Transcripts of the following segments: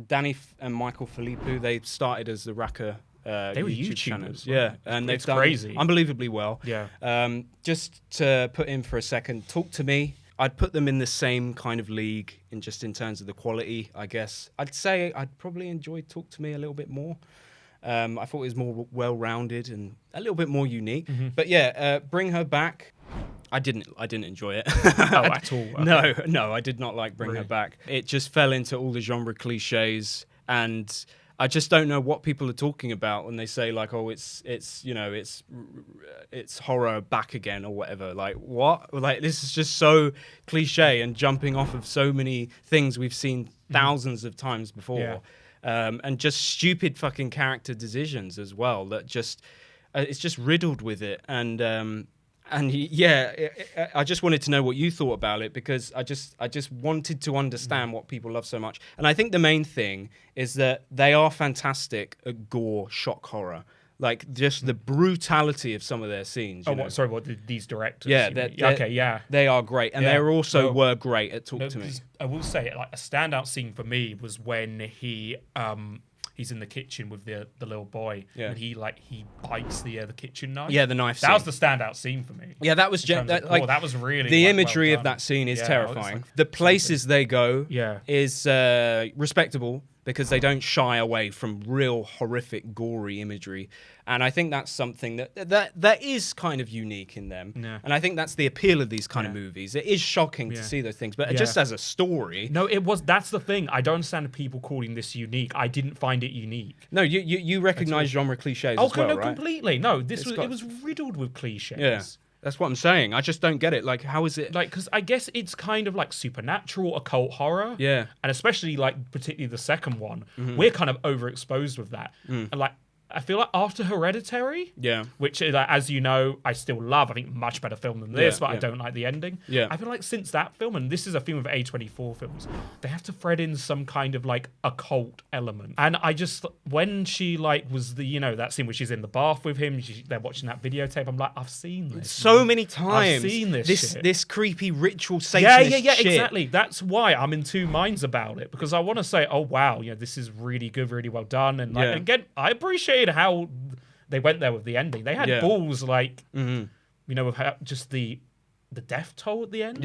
and Michael Philippou, they started as the Racker they were YouTube YouTubers, channels. right? Yeah, and they've done crazy. unbelievably well. Yeah. Just to put in for a second, Talk to Me. I'd put them in the same kind of league in terms of the quality, I guess. I'd say I'd probably enjoy Talk to Me a little bit more. I thought it was more well-rounded and a little bit more unique. Mm-hmm. But yeah, Bring Her Back. I didn't enjoy it. At all. Okay. No, I did not like Bring Her Back. It just fell into all the genre cliches, and I just don't know what people are talking about when they say like, oh, it's horror back again or whatever. Like what? Like this is just so cliche and jumping off of so many things we've seen thousands of times before, and just stupid fucking character decisions as well. That just it's just riddled with it. And I just wanted to know what you thought about it, because I just wanted to understand what people love so much. And I think the main thing is that they are fantastic at gore, shock horror. Like just the brutality of some of their scenes. These directors? Yeah, they are great, and they were great at Talk to Me. I will say, like a standout scene for me was when he's in the kitchen with the little boy, and he bites the kitchen knife. Yeah, the knife scene. That was the standout scene for me. Yeah, that was that was really the imagery of that scene is terrifying. The places they go is respectable, because they don't shy away from real horrific, gory imagery. And I think that's something that is kind of unique in them. Yeah. And I think that's the appeal of these kind of movies. It is shocking to see those things, but just as a story. No, that's the thing. I don't understand people calling this unique. I didn't find it unique. No, you recognize genre cliches as well, right? Completely. No, it was riddled with cliches. Yeah. That's what I'm saying. I just don't get it. Like, how is it? Like, because I guess it's kind of like supernatural, occult horror. Yeah. And especially, like, particularly the second one, we're kind of overexposed with that. And, like, I feel like after Hereditary, which, as you know, I still love. I think much better film than this, but I don't like the ending. Yeah. I feel like since that film, and this is a film of A24 films, they have to thread in some kind of like occult element. And I just, when she like was that scene where she's in the bath with him, they're watching that videotape. I'm like, I've seen this so many times. I've seen this creepy ritual Satanist shit. Exactly. That's why I'm in two minds about it, because I want to say, oh wow, this is really good, really well done, and like again, I appreciate how they went there with the ending. They had balls, like with how, just the death toll at the end.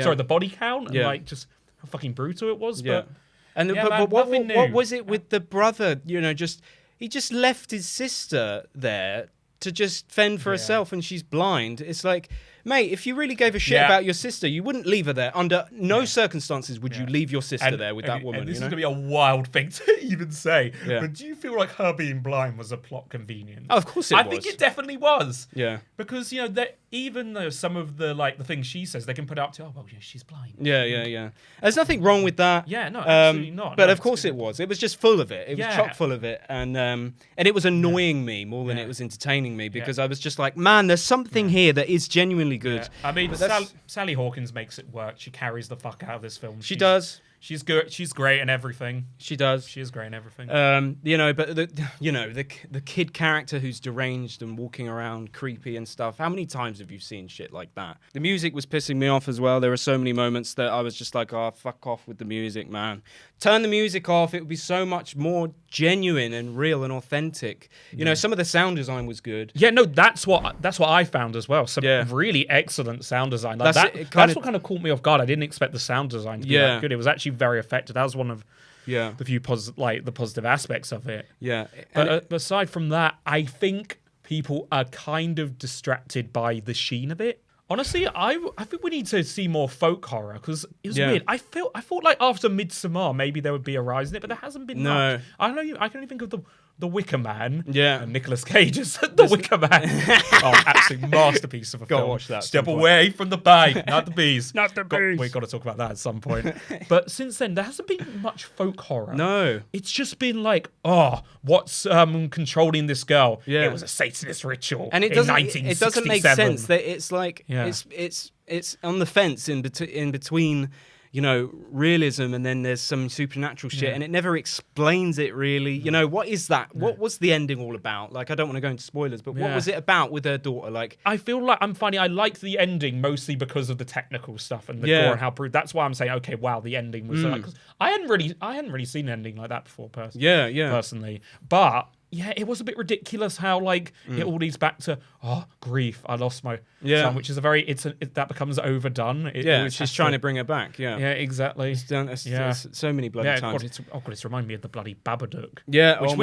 Sorry, the body count, and like just how fucking brutal it was. But what was it with the brother? He just left his sister there to just fend for herself, and she's blind. It's like, mate, if you really gave a shit about your sister, you wouldn't leave her there. Under no circumstances would you leave your sister there with that woman. And this is going to be a wild thing to even say, but do you feel like her being blind was a plot convenience? Oh, of course it was. I think it definitely was. Yeah. Because, that even though some of the things she says, they can put up to, she's blind. Yeah. There's nothing wrong with that. Yeah, no, absolutely not. But of course it was. It was just full of it. It was chock full of it. And it was annoying me more than it was entertaining me, because I was just like, man, there's something here that is genuinely good. Yeah. I mean, Sally Hawkins makes it work. She carries the fuck out of this film. She does. She's good. She's great in everything. She does. She is great in everything. But the kid character who's deranged and walking around creepy and stuff. How many times have you seen shit like that? The music was pissing me off as well. There were so many moments that I was just like, oh, fuck off with the music, man. Turn the music off. It would be so much more genuine and real and authentic. Some of the sound design was good. Yeah, no, that's what I found as well. Some really excellent sound design. Like that's what kind of caught me off guard. I didn't expect the sound design to be that good. It was actually very effective. That was one of the few the positive aspects of it. Yeah. But aside from that, I think people are kind of distracted by the sheen of it. Honestly, I think we need to see more folk horror, because it was weird. I thought like after Midsommar, maybe there would be a rise in it, but there hasn't been much. I don't know. I can only think of the Wicker Man. Yeah. And Nicolas Cage as the Wicker Man. Absolute masterpiece of a film. Watch that. Step away from the bay, not the bees. Not the bees. We've got to talk about that at some point. But since then, there hasn't been much folk horror. No. It's just been like, what's controlling this girl? Yeah. It was a Satanist ritual. And it doesn't make sense that it's like it's on the fence in between. realism, and then there's some supernatural shit, and it never explains it really. What is that? What was the ending all about? Like, I don't want to go into spoilers, but what was it about with her daughter? Like, I feel like I liked the ending mostly because of the technical stuff and the gore and how brutal. That's why I'm saying, okay, wow, the ending was like, 'cause I hadn't really seen an ending like that before, personally, but. Yeah, it was a bit ridiculous how it all leads back to grief. I lost my son, which is that becomes overdone. She's trying to bring her back. Yeah, exactly. It's done so many bloody times. It's reminded me of the bloody Babadook. Yeah, which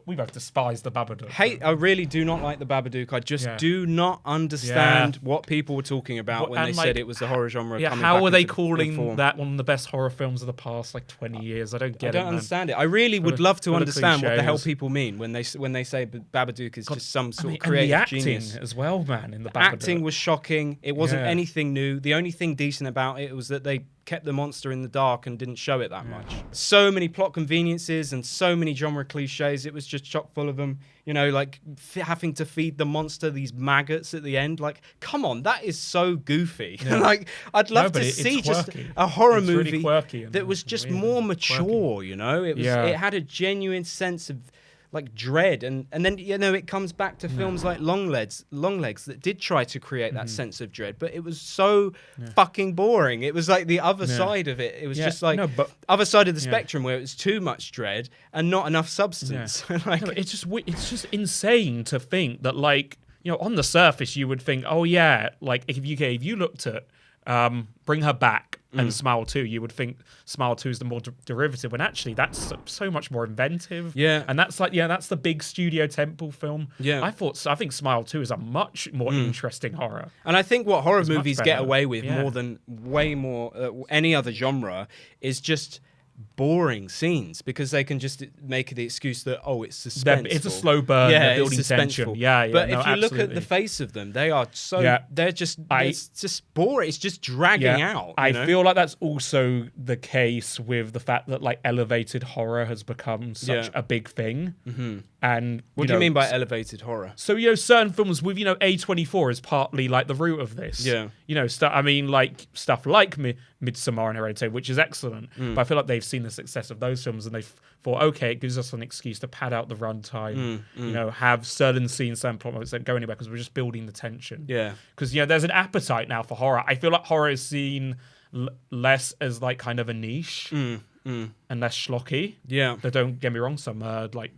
we both despise the Babadook. I really do not like the Babadook. I just do not understand what people were talking about when they said it was the horror genre. Yeah, how are they calling that one of the best horror films of the past 20 years? I don't get it. I don't understand it. I really would love to understand what the hell people mean when they say Babadook is just some sort of creative genius as well, man. In the Babadook, acting was shocking. It wasn't anything new. The only thing decent about it was that they kept the monster in the dark and didn't show it that much. So many plot conveniences and so many genre cliches. It was just chock full of them. Having to feed the monster these maggots at the end. Like, come on, that is so goofy. I'd love to see just a horror movie that was just more mature. It had a genuine sense of dread, and then it comes back to films like Longlegs that did try to create that sense of dread, but it was so fucking boring. It was like the other side of it. It was just other side of the spectrum where it was too much dread and not enough substance. It's just insane to think that on the surface you would think, if you looked at Bring Her Back and Smile 2, you would think Smile 2 is the more derivative, when actually that's so much more inventive. Yeah. And that's that's the big studio temple film. Yeah. I think Smile 2 is a much more interesting horror. And I think what horror movies get away with way more any other genre is just boring scenes, because they can just make the excuse that it's suspenseful. It's a slow burn. They're building tension. But if you look at the face of them, they are so they're just it's just boring. It's just dragging out. I feel like that's also the case with the fact that elevated horror has become such a big thing. Mm-hmm. And what do you mean by elevated horror? So certain films with A24 is partly the root of this. Yeah. Stuff like Midsommar and Hereditary, which is excellent. But I feel like they've seen the success of those films and they've thought, okay, it gives us an excuse to pad out the runtime. Have certain scenes, certain plot moments that don't go anywhere because we're just building the tension. Yeah. Because there's an appetite now for horror. I feel like horror is seen less as kind of a niche. And less schlocky. Yeah. But don't get me wrong, some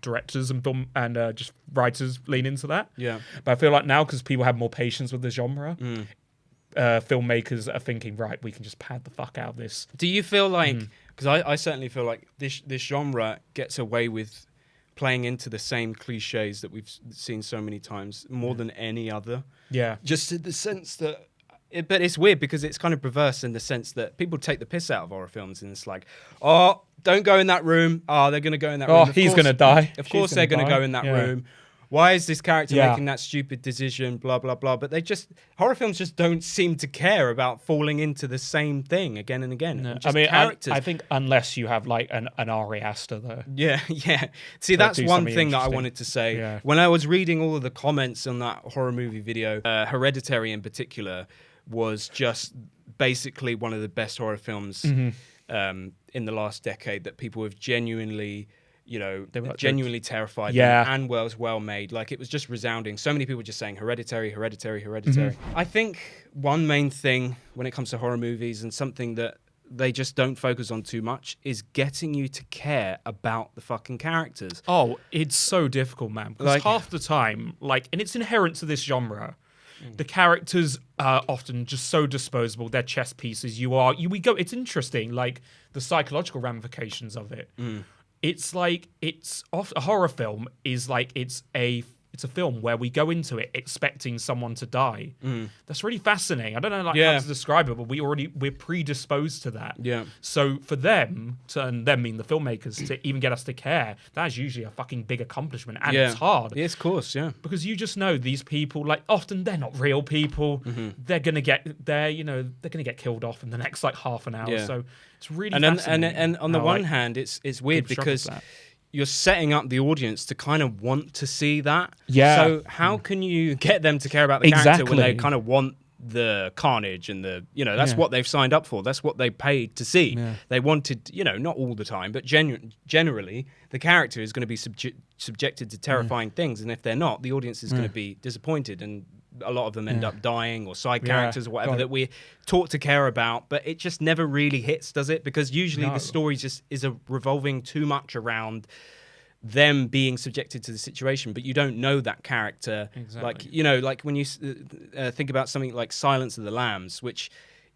directors and film and just writers lean into that. Yeah. But I feel like now, because people have more patience with the genre, filmmakers are thinking, right, we can just pad the fuck out of this. Do you feel like, because I certainly feel like this genre gets away with playing into the same cliches that we've seen so many times, more than any other. Yeah. Just in the sense that, but it's weird because it's kind of perverse in the sense that people take the piss out of horror films, and it's like, don't go in that room. They're going to go in that room. He's going to die. Of course they're going to go in that room. Why is this character making that stupid decision? Blah, blah, blah. But horror films just don't seem to care about falling into the same thing again and again. No. Characters. I think unless you have an Ari Aster though. Yeah. See, that's one thing that I wanted to say. Yeah. When I was reading all of the comments on that horror movie video, Hereditary in particular was just basically one of the best horror films in the last decade that people have genuinely, they were genuinely terrified and was well made. It was just resounding. So many people just saying Hereditary. I think one main thing when it comes to horror movies, and something that they just don't focus on too much, is getting you to care about the fucking characters. Oh, it's so difficult, man. Because half the time, and it's inherent to this genre, the characters are often just so disposable. They're chess pieces. It's interesting, the psychological ramifications of it. It's a horror film is it's a film where we go into it expecting someone to die. That's really fascinating. I don't know how to describe it, but we're predisposed to that. Yeah. So for them, and them mean the filmmakers, to even get us to care, that is usually a fucking big accomplishment, and it's hard. Yes, of course, yeah. Because you just know these people, often they're not real people. They're gonna get killed off in the next half an hour. Yeah. So it's really fascinating. And on the one hand, it's weird because you're setting up the audience to kind of want to see that. Yeah. So how can you get them to care about the character when they kind of want the carnage and the, you know, that's what they've signed up for. That's what they paid to see. Yeah. They wanted, you know, not all the time, but generally the character is going to be subjected to terrifying things. And if they're not, the audience is going to be disappointed. And a lot of them end up dying, or side characters or whatever that we're taught to care about. But it just never really hits, does it? Because usually the story just is revolving too much around them being subjected to the situation, but you don't know that character. Exactly. Like, you know, like when you think about something like Silence of the Lambs, which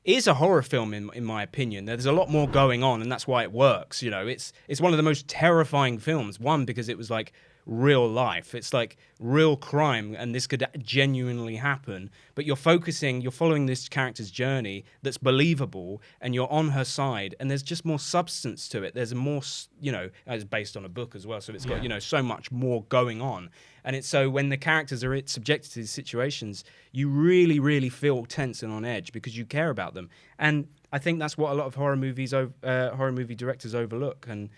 is a horror film in my opinion. There's a lot more going on, and that's why it works. You know, it's one of the most terrifying films. One, because it was like real life. It's like real crime, and this could genuinely happen. But you're following this character's journey that's believable, and you're on her side, and there's just more substance to it. There's more, you know, it's based on a book as well, so it's got, you know, so much more going on. And it's so when the characters are subjected to these situations, you really, really feel tense and on edge because you care about them. And I think that's what a lot of horror movie directors overlook. And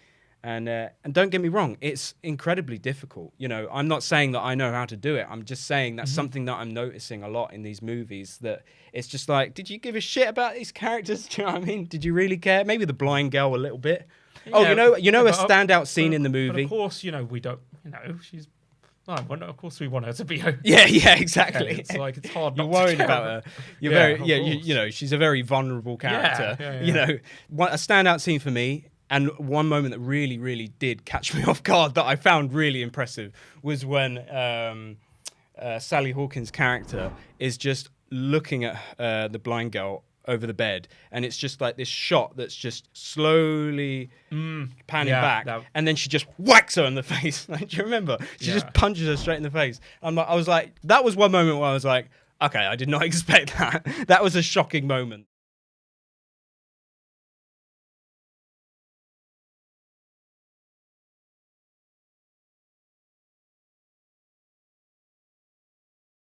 don't get me wrong, it's incredibly difficult. You know, I'm not saying that I know how to do it. I'm just saying that's something that I'm noticing a lot in these movies, that it's just like, did you give a shit about these characters? Do you know what I mean? Did you really care? Maybe the blind girl a little bit. Yeah, you know a standout scene in the movie. But of course, you know, we don't, you know, she's... No, of course we want her to be. Yeah, exactly. Okay, it's like, it's hard. You're worried about her. You're very, you know, she's a very vulnerable character. Yeah. You know, a standout scene for me, and one moment that really, really did catch me off guard that I found really impressive was when Sally Hawkins' character is just looking at the blind girl over the bed, and it's just like this shot that's just slowly panning back, and then she just whacks her in the face. Like, do you remember? She just punches her straight in the face. I was like, that was one moment where I was like, okay, I did not expect that. That was a shocking moment.